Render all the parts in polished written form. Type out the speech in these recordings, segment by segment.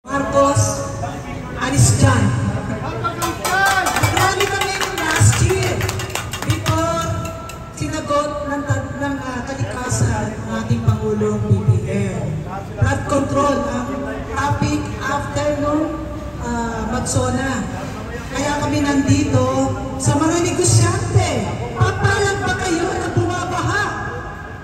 Marcos, alis dyan. Nagrally kami last year before sinagot ng kalikasan ng ating Pangulong BBM. Flood control ang topic after nung Magsona. Kaya kami nandito sa mga negosyante. Papalag ba kayo na bumabaha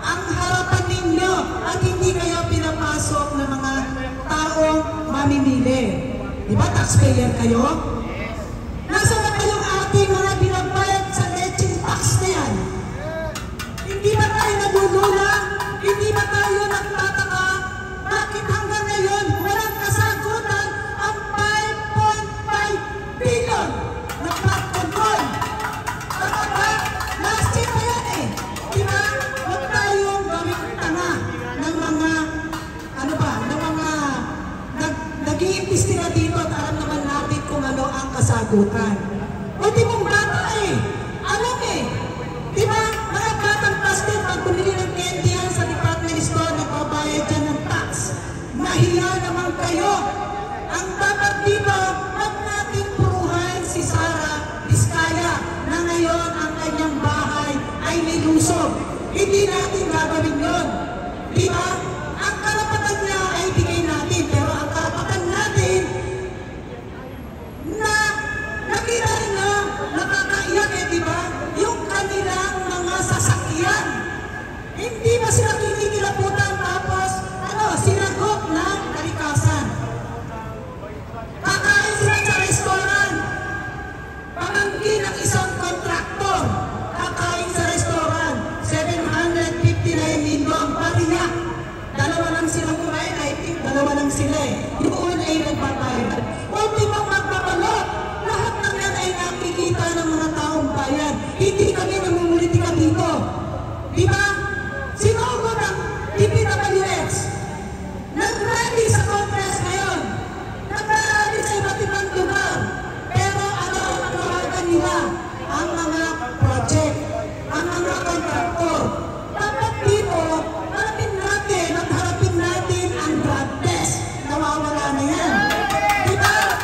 ang harapan ninyo at hindi kayo pinapasok ng mga taong mamimili? Di ba taxpayer kayo? Nasa na kayong ating mga binabayad sa lecheng tax na yan? Hindi ba tayo nagulula? Hindi ba tayo nagtataka? Bakit hanggang ngayon walang kasagutan ang 5.5 billion na flood control? Last year pa yan eh. Di ba? Huwag tayong gawing tanga ng mga, ng mga nag-iimbestiga dito at alam naman natin kung ano ang kasagutan. Ultimong bata eh. Alam eh. Di ba? Mga batang plastic, pag bumili ng candy yan sa department store, nagbabayad dyan ng tax. Nahiya naman kayo. Ang dapat dito, huwag natin puruhan si Sara Vizcaya na ngayon ang kanyang bahay ay nilusob. Hindi natin gagawin yun. Di ba? Ang karapatan niya ay bigay natin, pero ang karapatan natin na nakita rin na nakakaiyak eh, di ba? Yung kanilang mga sasakyan. Hindi ba sila kinikilabutan tapos sinagot ng kalikasan? Kakain sila sa restaurant. Pamangkin ng isang kontraktor. Kakain sa restaurant. 759 million ang pariya. Dalawa lang silang kumain. I think dalawa lang sila eh. Yung ay nagpapayad. Ultimong magpabalot. Lahat ng yan ay nakikita ng mga taong bayan. Hindi kami namumulitika dito. Di ba? Sinugot ang DPWH. Nag-rally sa Congress ngayon. Nag-rally sa iba't ibang lugar. Pero ano ang natawagan nila? Ang mga project, ang mga kontraktor. Dapat dito, harapin natin at harapin natin ang drug test. Nawawala na yan. Diba?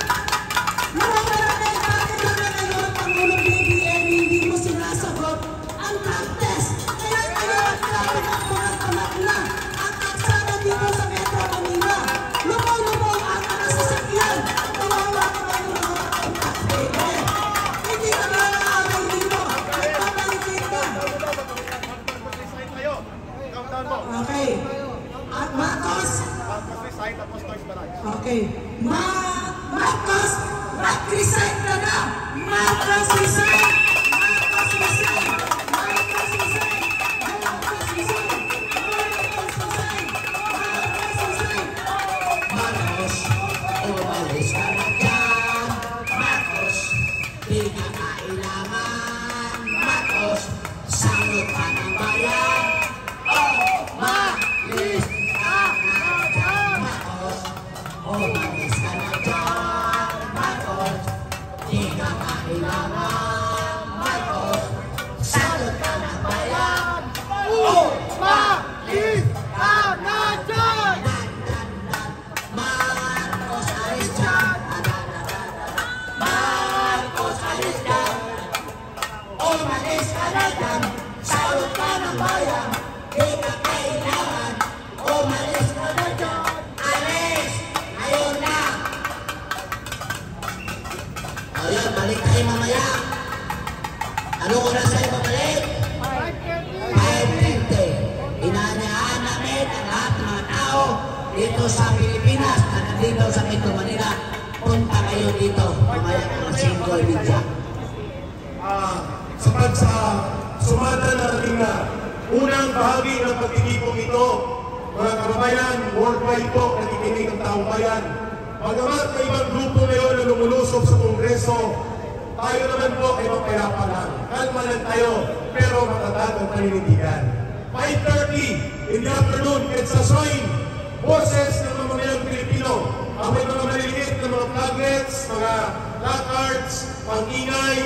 Nawawala na yan. Bakit lang na ngayon, Pangulong BBM, hindi mo sinasagot ang drug test? Kaya ngayon, kailangan ang mga tamak na ang aksada dito sa Metro Manila. Lumo-lumo ang mga sasakyan. Kawawa ka yung mga taxpayer. Hindi ka na nakakay dito. Nagpapalitin ka. Okay. At Marcos. Okay. Marcos, mag-resign ka na. Marcos, resign. Marcos, resign. Marcos, resign. Marcos, resign. Marcos, resign. Marcos, resign. Marcos, umalis ka na dyan. Marcos, di ka kailangan. Marcos, salot ka ng bayan. Umalis ka na dyan. Marcos, umalis ka na dyan. Marcos, di ka kailangan. Marcos, salot ka ng bayan. Umalis ka na dyan. Marcos, alis dyan. Marcos, alis dyan. Umalis ka na dyan. Salot ka ng bayan. Di ka kailangan. Umalis ka na dyan. Alis! Ngayon na! Ayun, balik tayo mamaya. Ano oras tayo babalik? 5:50. Inaanyahan namin ang lahat ng mga tao dito sa Pilipinas na nandito sa Metro Manila. Punta kayo dito. Mamaya mga 5 media. Sapat sa sumata na ating unang bahagi ng pagtitipong ito, mga kababayan, worldwide po, nakikinig ang taong bayan. Bagamat may ibang grupo ngayon na lumulusob sa Kongreso, tayo naman po ay mapayapa lang. Kalma lang tayo, pero matatag ang paninindigan. 5:30 in the afternoon, Quezon, boses ng mga mamayang Pilipino, ang may mga maliliit na mga flaglets, mga placards, pang-ingay,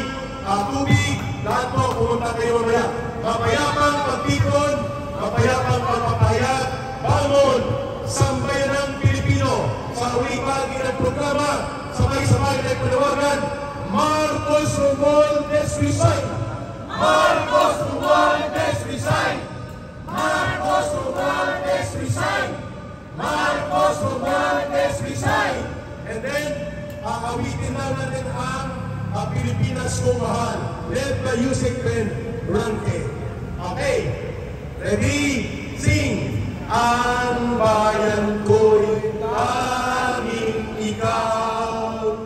tubig, lahat po pumunta kayo mamaya. Mapayapang pagtipon, mapayapang pagpapahayag, bangon, sambayanang Pilipino, sa uwi pag ng programa, sabay-sabay na panawagan, Marcos Romualdez resign! Marcos Romualdez resign! Marcos Romualdez resign! Marcos Romualdez resign! And then, awitin na natin ang Pilipinas Ko Mahal, led by Yusek Ben Ranke. Okay, ready, sing! Ang bayan ko'y tanging ikaw,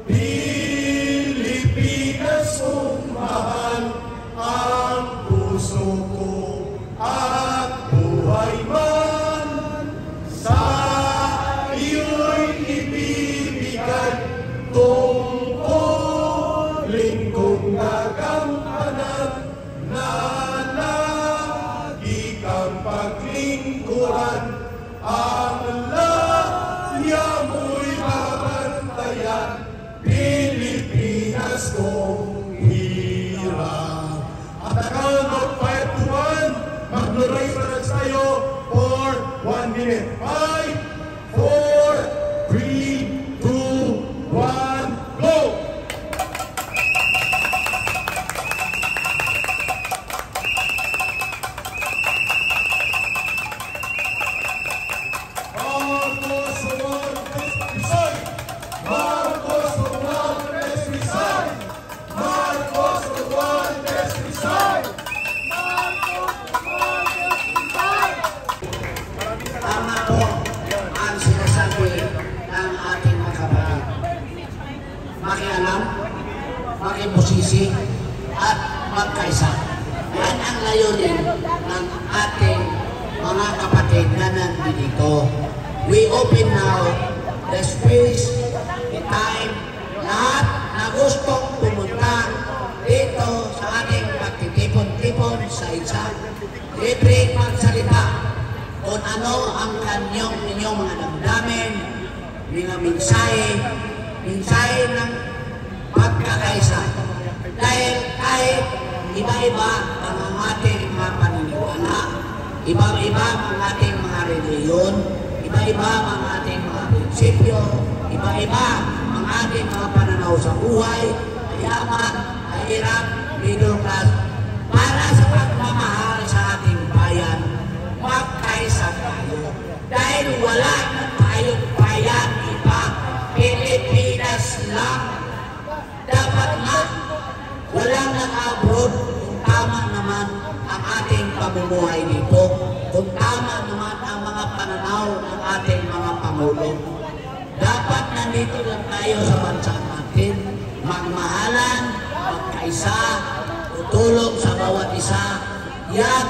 Pilipinas kong mahal, ang puso ko at buhay man, sa iyo'y ibibigay, tungkulin kong nagampanan, na lagi kang paglingkuran, ang laya mo'y babantayan, Pilipinas kong hirap. At the count of 5 to 1, mag-rise na tayo for 1 minute. 5, 4, 3, 2, 1, go! Marcos Romualdez resign! Marcos Romualdez resign! Marcos Romualdez resign! Tama po ang sinasabi ng ating mga kapatid. Makialam, makibusisi, at magkaisa. Yan ang layunin ng ating mga kapatid na nandito. We open now the space, the time, lahat na gustong pumunta dito sa ating pagtitipon-tipon sa isa. Libre magsalita kung ano ang inyong mga damdamin, mga mensahe ng pagkakaisa. Dahil kahit iba-iba ang ating mga paniniwala, iba-iba ang ating mga reliyon, iba-iba ang ating mga prinsipyo, iba-iba ang ating mga pananaw sa buhay, yaman, hirap, middle class, para sa pagmamahal sa ating bayan, magkaisa tayo. Dahil wala na tayong bayan iba, Pilipinas lang. Dapat na walang nag-abroad kung tama naman ang ating pamumuhay dito, kung tama naman ang mga pananaw ng ating mga Pangulo. Dapat nandito lang tayo sa bansa natin, magmahalan, magkaisa, tutulong sa bawat isa. Yan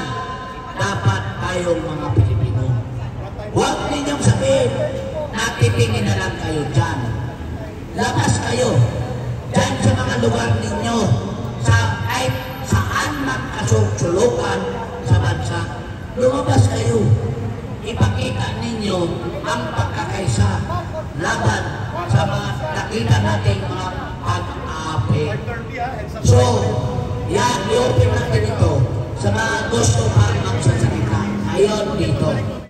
dapat tayong mga Pilipino. Huwag ninyong sabihin, natitingin na lang kayo dyan. Labas kayo dyan sa mga lugar ninyo, sa kahit saan magkasulukan sa bansa. Lumabas kayo. Ipakita ninyo ang pagkakaisa laban sa mga nakita nating mga pag-aapi. So, yan, i-open natin ito sa mga gusto pang magsasalita. Ayon dito.